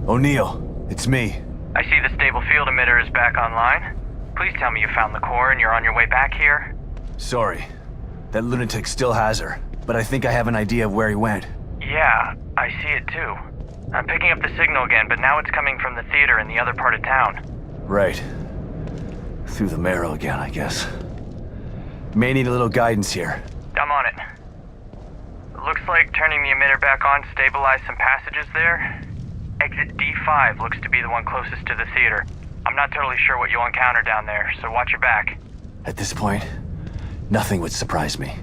O'Neill, it's me. I see the stable field emitter is back online. Please tell me you found the core and you're on your way back here. Sorry. That lunatic still has her, but I think I have an idea of where he went. Yeah, I see it too. I'm picking up the signal again, but now it's coming from the theater in the other part of town. Right. Through the marrow again, I guess. May need a little guidance here. I'm on it. Looks like turning the emitter back on stabilized some passages there. Exit D5 looks to be the one closest to the theater. I'm not totally sure what you'll encounter down there, so watch your back. At this point, nothing would surprise me.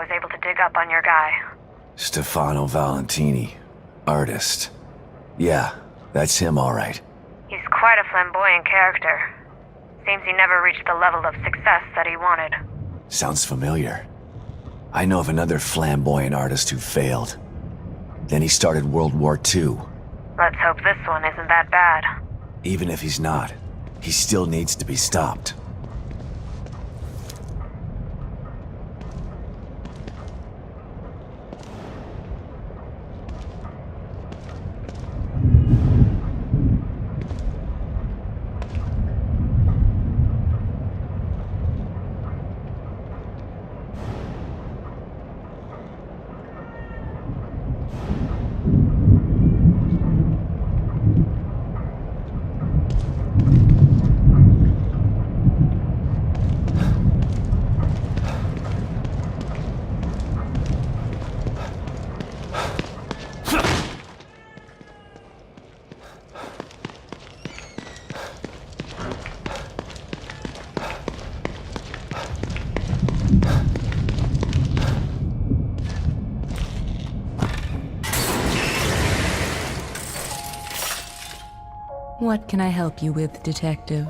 was able to dig up on your guy. Stefano Valentini, artist. Yeah, that's him all right. He's quite a flamboyant character. Seems he never reached the level of success that he wanted. Sounds familiar. I know of another flamboyant artist who failed. Then he started World War II. Let's hope this one isn't that bad. Even if he's not, he still needs to be stopped. What can I help you with, Detective?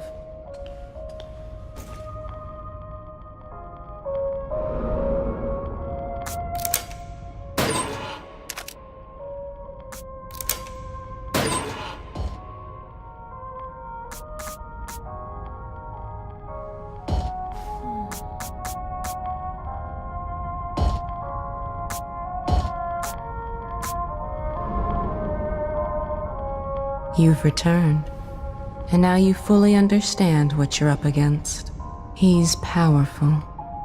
You've returned, and now you fully understand what you're up against. He's powerful,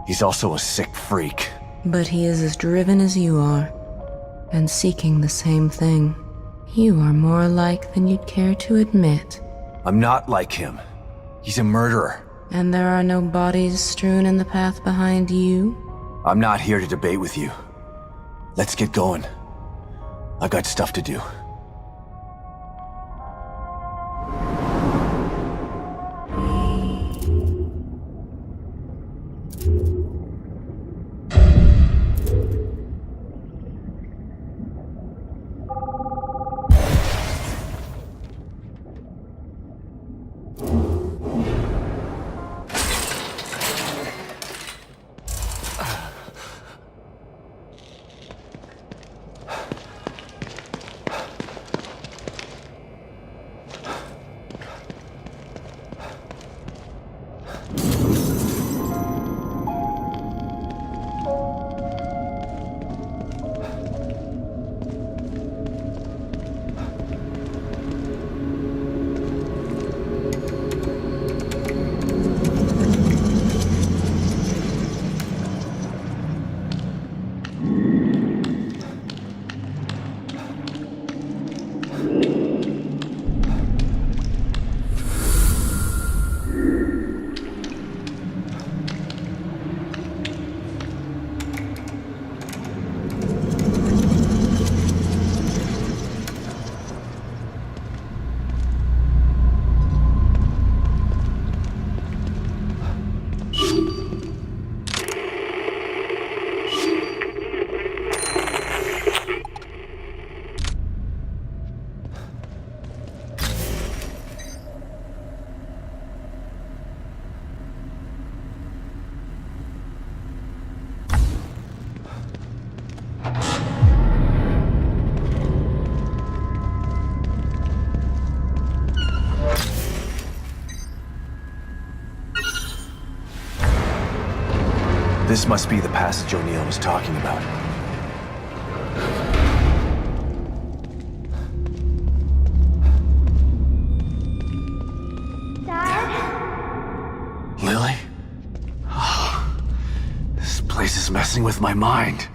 He's also a sick freak. but he is as driven as you are, and seeking the same thing. You are more alike than you'd care to admit, I'm not like him. He's a murderer. and there are no bodies strewn in the path behind you. I'm not here to debate with you. Let's get going. I got stuff to do. This must be the passage O'Neill was talking about. Dad? Lily? This place is messing with my mind.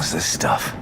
is this stuff?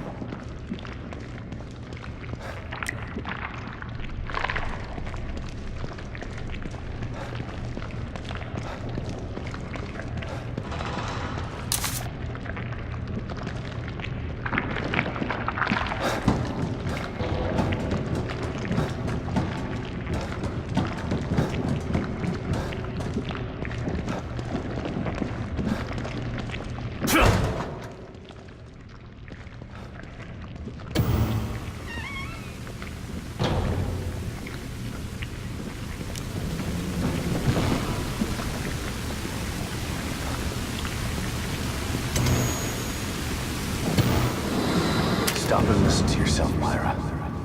Stop and listen to yourself, Myra.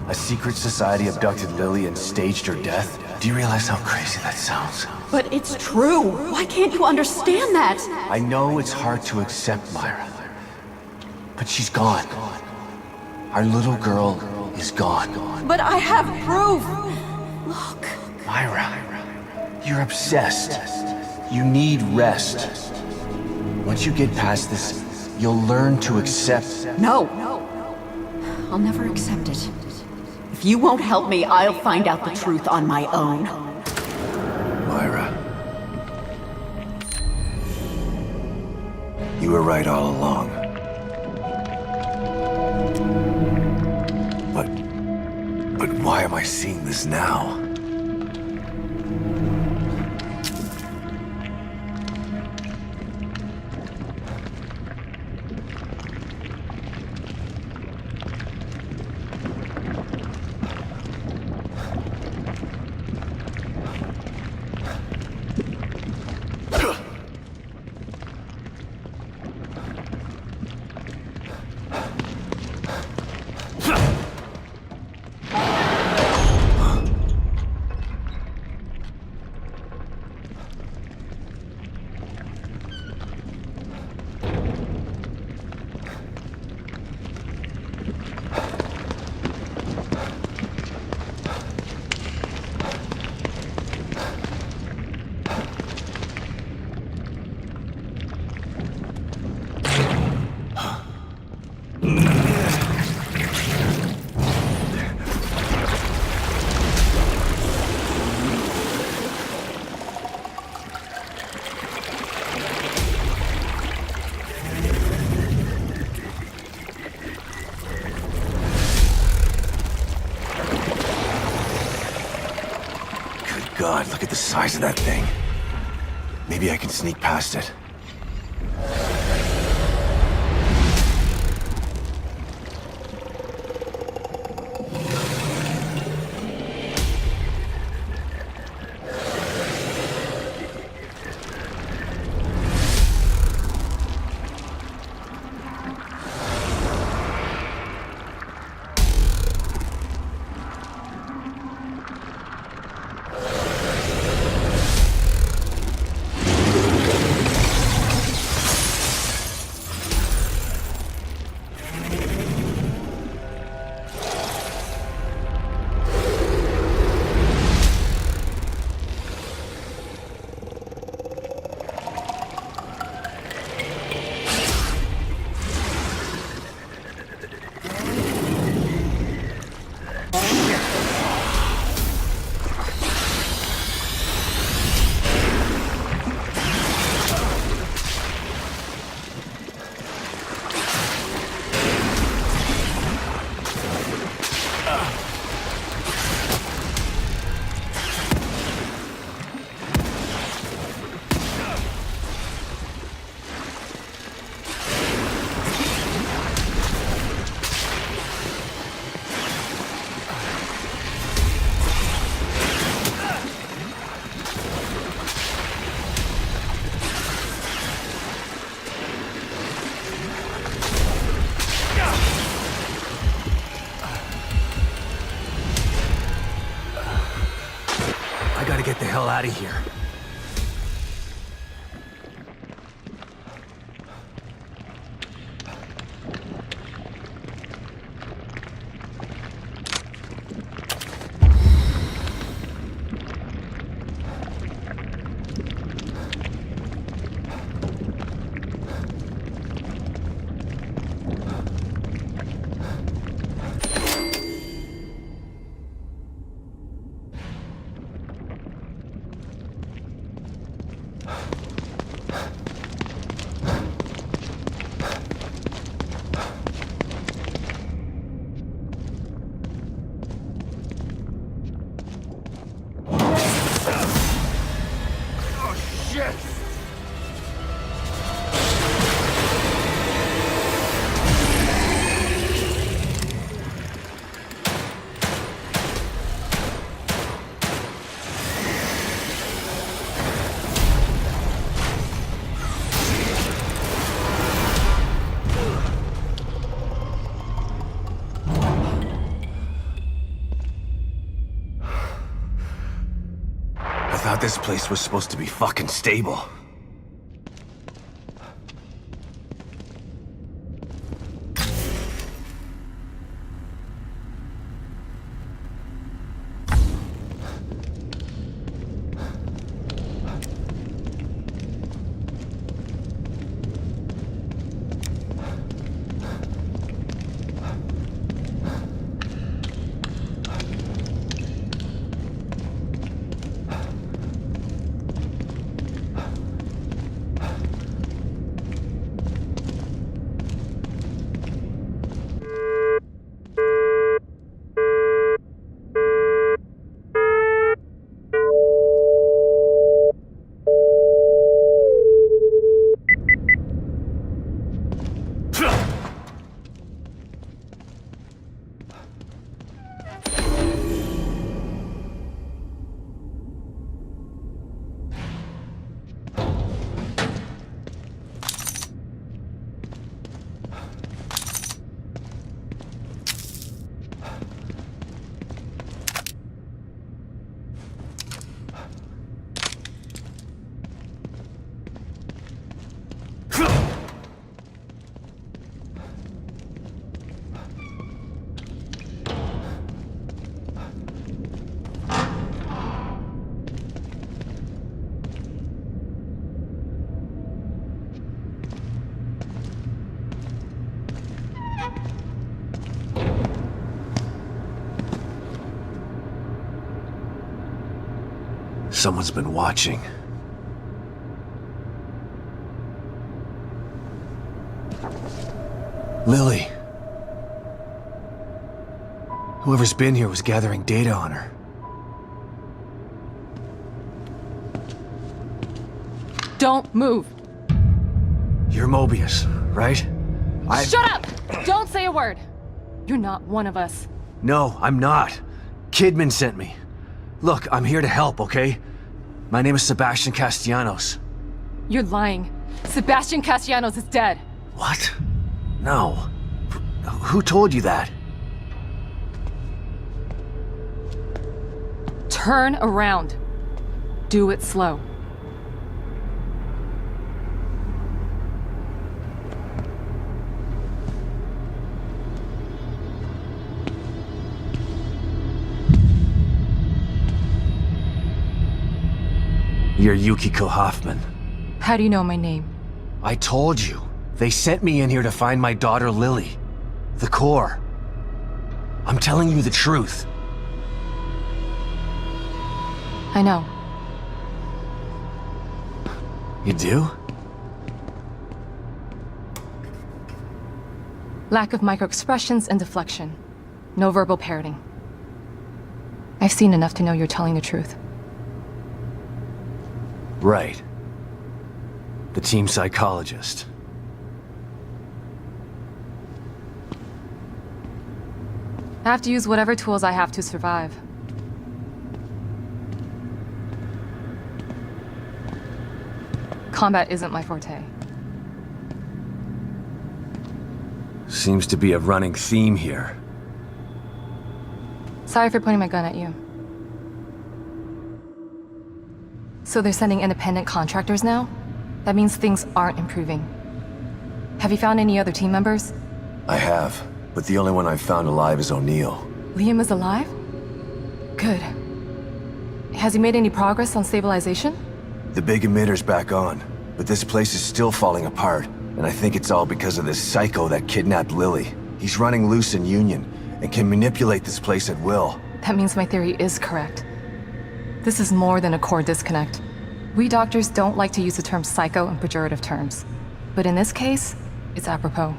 A secret society abducted Lily and staged her death? Do you realize how crazy that sounds? But it's true. Why can't you understand that? I know it's hard to accept, Myra. But she's gone. Our little girl is gone. But I have proof. Look. Myra, you're obsessed. You need rest. Once you get past this, you'll learn to accept. No. I'll never accept it. If you won't help me, I'll find out the truth on my own. Myra. You were right all along. But why am I seeing this now? God, look at the size of that thing. Maybe I can sneak past it. I gotta get the hell out of here. thought this place was supposed to be fucking stable. Someone's been watching. Lily. Whoever's been here was gathering data on her. Don't move. You're Mobius, right? Shut up! Don't say a word. You're not one of us. No, I'm not. Kidman sent me. Look, I'm here to help, okay? My name is Sebastian Castellanos. You're lying. Sebastian Castellanos is dead. What? No. Who told you that? Turn around. Do it slow. You're Yukiko Hoffman. How do you know my name? I told you. They sent me in here to find my daughter Lily. The core. I'm telling you the truth. I know. You do? Lack of microexpressions and deflection. No verbal parroting. I've seen enough to know you're telling the truth. Right. The team psychologist. I have to use whatever tools I have to survive. Combat isn't my forte. Seems to be a running theme here. Sorry for pointing my gun at you. So they're sending independent contractors now? That means things aren't improving. Have you found any other team members? I have, but the only one I've found alive is O'Neill. Liam is alive? Good. Has he made any progress on stabilization? The big emitter's back on, but this place is still falling apart, and I think it's all because of this psycho that kidnapped Lily. He's running loose in Union, and can manipulate this place at will. That means my theory is correct. This is more than a core disconnect. We doctors don't like to use the term psycho in pejorative terms. But in this case, it's apropos.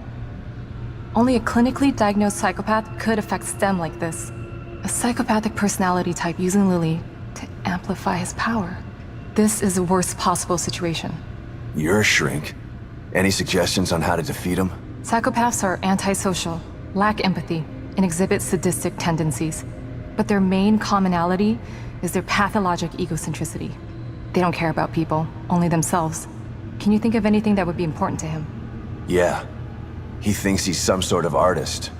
Only a clinically diagnosed psychopath could affect STEM like this. A psychopathic personality type using Lily to amplify his power. This is the worst possible situation. You're a shrink. Any suggestions on how to defeat him? Psychopaths are antisocial, lack empathy, and exhibit sadistic tendencies. But their main commonality is their pathologic egocentricity. They don't care about people, only themselves. Can you think of anything that would be important to him? Yeah. He thinks he's some sort of artist.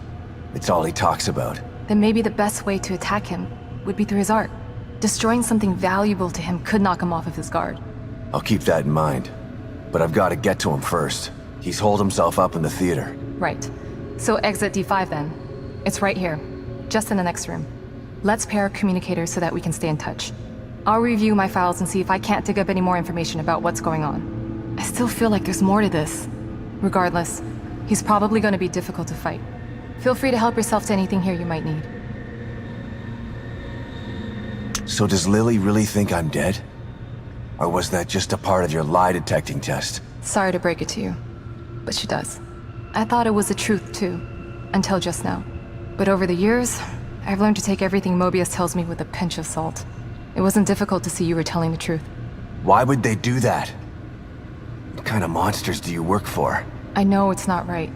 It's all he talks about. Then maybe the best way to attack him would be through his art. Destroying something valuable to him could knock him off of his guard. I'll keep that in mind. But I've got to get to him first. He's holed himself up in the theater. Right. So exit D5 then. It's right here, just in the next room. Let's pair communicators so that we can stay in touch. I'll review my files and see if I can't dig up any more information about what's going on. I still feel like there's more to this. Regardless, he's probably going to be difficult to fight. Feel free to help yourself to anything here you might need. So does Lily really think I'm dead? Or was that just a part of your lie detecting test? Sorry to break it to you, but she does. I thought it was the truth too, until just now. But over the years, I've learned to take everything Mobius tells me with a pinch of salt. It wasn't difficult to see you were telling the truth. Why would they do that? What kind of monsters do you work for? I know it's not right.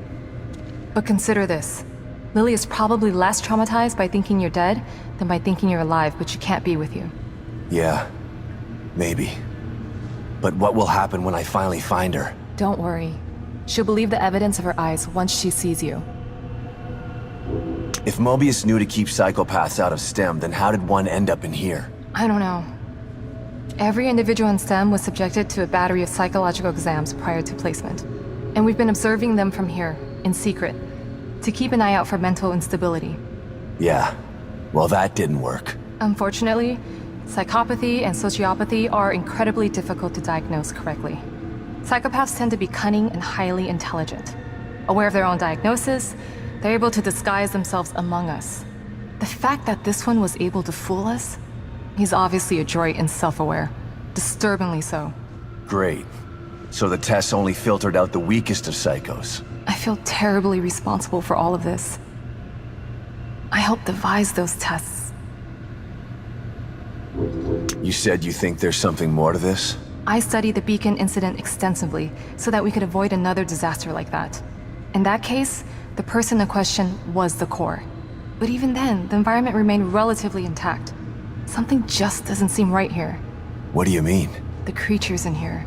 But consider this. Lily is probably less traumatized by thinking you're dead than by thinking you're alive, but she can't be with you. Yeah, maybe. But what will happen when I finally find her? Don't worry. She'll believe the evidence of her eyes once she sees you. If Mobius knew to keep psychopaths out of STEM, then how did one end up in here? I don't know. Every individual in STEM was subjected to a battery of psychological exams prior to placement. And we've been observing them from here, in secret, to keep an eye out for mental instability. Yeah, well that didn't work. Unfortunately, psychopathy and sociopathy are incredibly difficult to diagnose correctly. Psychopaths tend to be cunning and highly intelligent. Aware of their own diagnosis, they're able to disguise themselves among us. The fact that this one was able to fool us, he's obviously adroit and self-aware. Disturbingly so. Great. So the tests only filtered out the weakest of psychos. I feel terribly responsible for all of this. I helped devise those tests. You said you think there's something more to this? I studied the Beacon incident extensively so that we could avoid another disaster like that. In that case, the person in question was the core. But even then, the environment remained relatively intact. Something just doesn't seem right here. What do you mean? The creatures in here.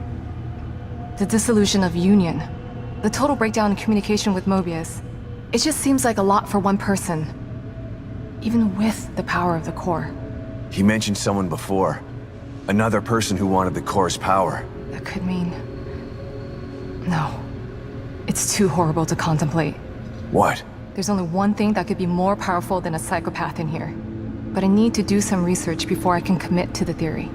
The dissolution of Union. The total breakdown in communication with Mobius. It just seems like a lot for one person. Even with the power of the core. He mentioned someone before. Another person who wanted the core's power. That could mean... No. It's too horrible to contemplate. What? There's only one thing that could be more powerful than a psychopath in here. But I need to do some research before I can commit to the theory.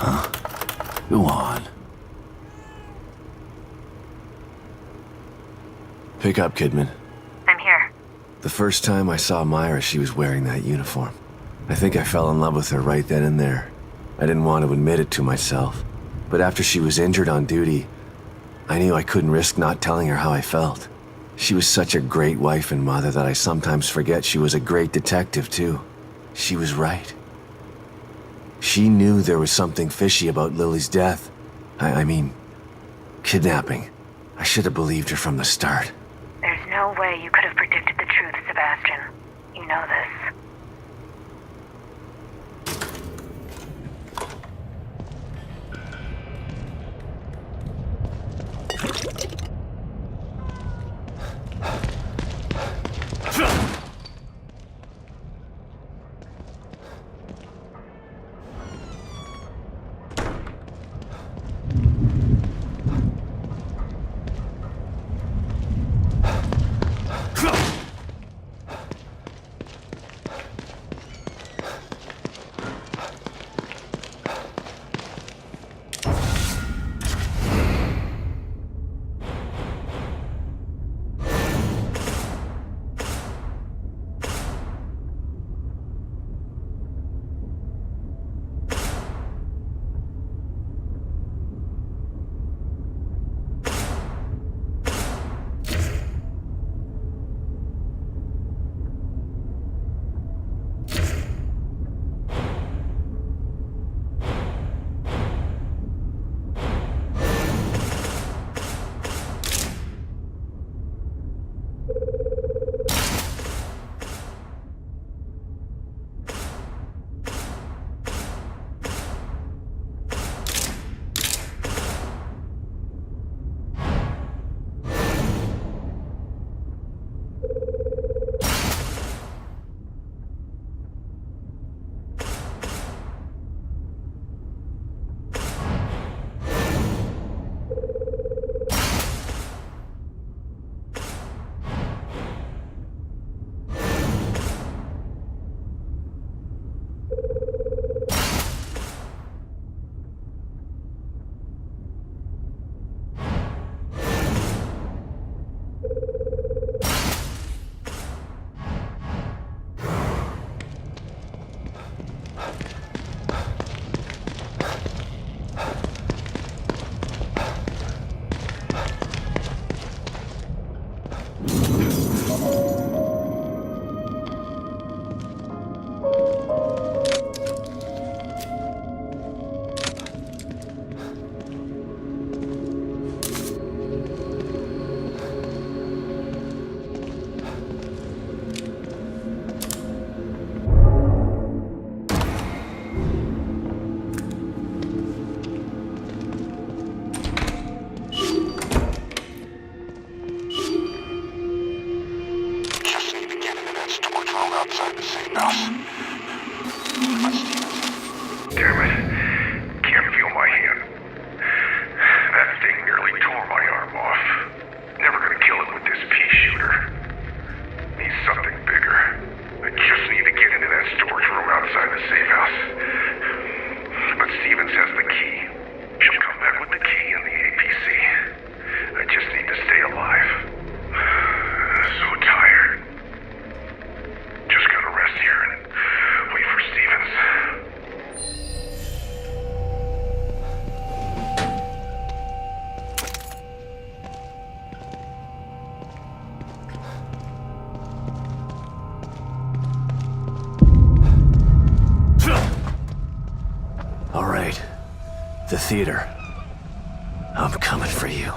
Huh? Go on. Pick up, Kidman. I'm here. The first time I saw Myra, she was wearing that uniform. I think I fell in love with her right then and there. I didn't want to admit it to myself. But after she was injured on duty, I knew I couldn't risk not telling her how I felt. She was such a great wife and mother that I sometimes forget she was a great detective, too. She was right. She knew there was something fishy about Lily's death. I mean, kidnapping. I should have believed her from the start. There's no way you could have predicted the truth, Sebastian. You know this. The theater. I'm coming for you.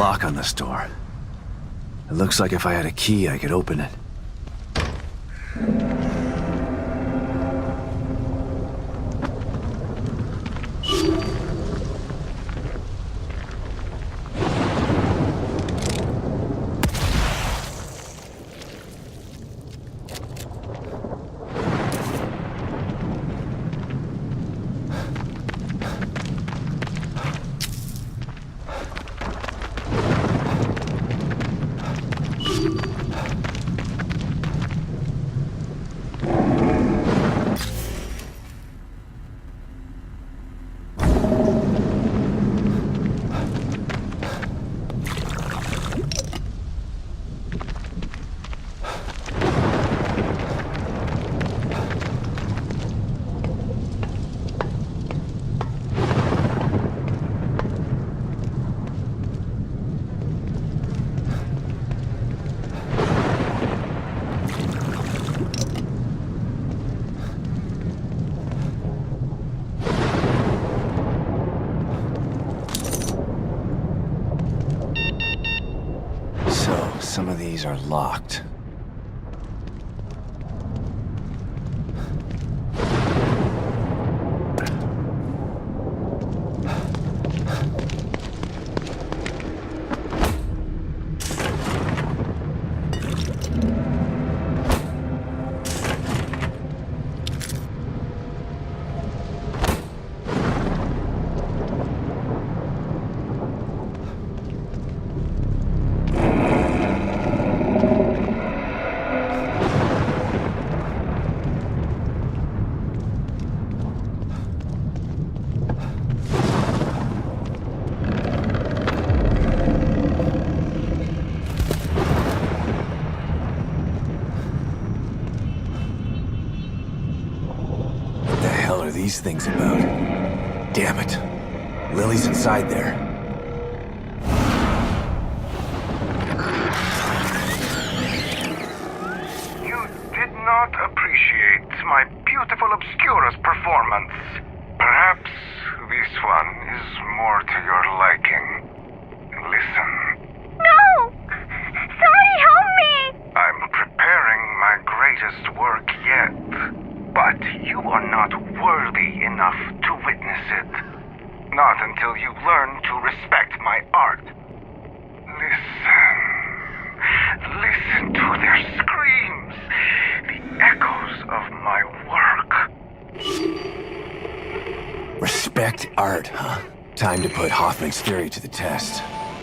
lock on this door. It looks like if I had a key, I could open it. Some of these are locked. These things about? Damn it. Lily's inside there. You did not appreciate my beautiful Obscurus performance. Perhaps this one is more to your liking. Listen. No! Somebody help me! I'm preparing my greatest work yet. But you are not worthy enough to witness it. Not until you learn to respect my art. Listen to their screams. The echoes of my work. Respect art, huh? Time to put Hoffman's theory to the test.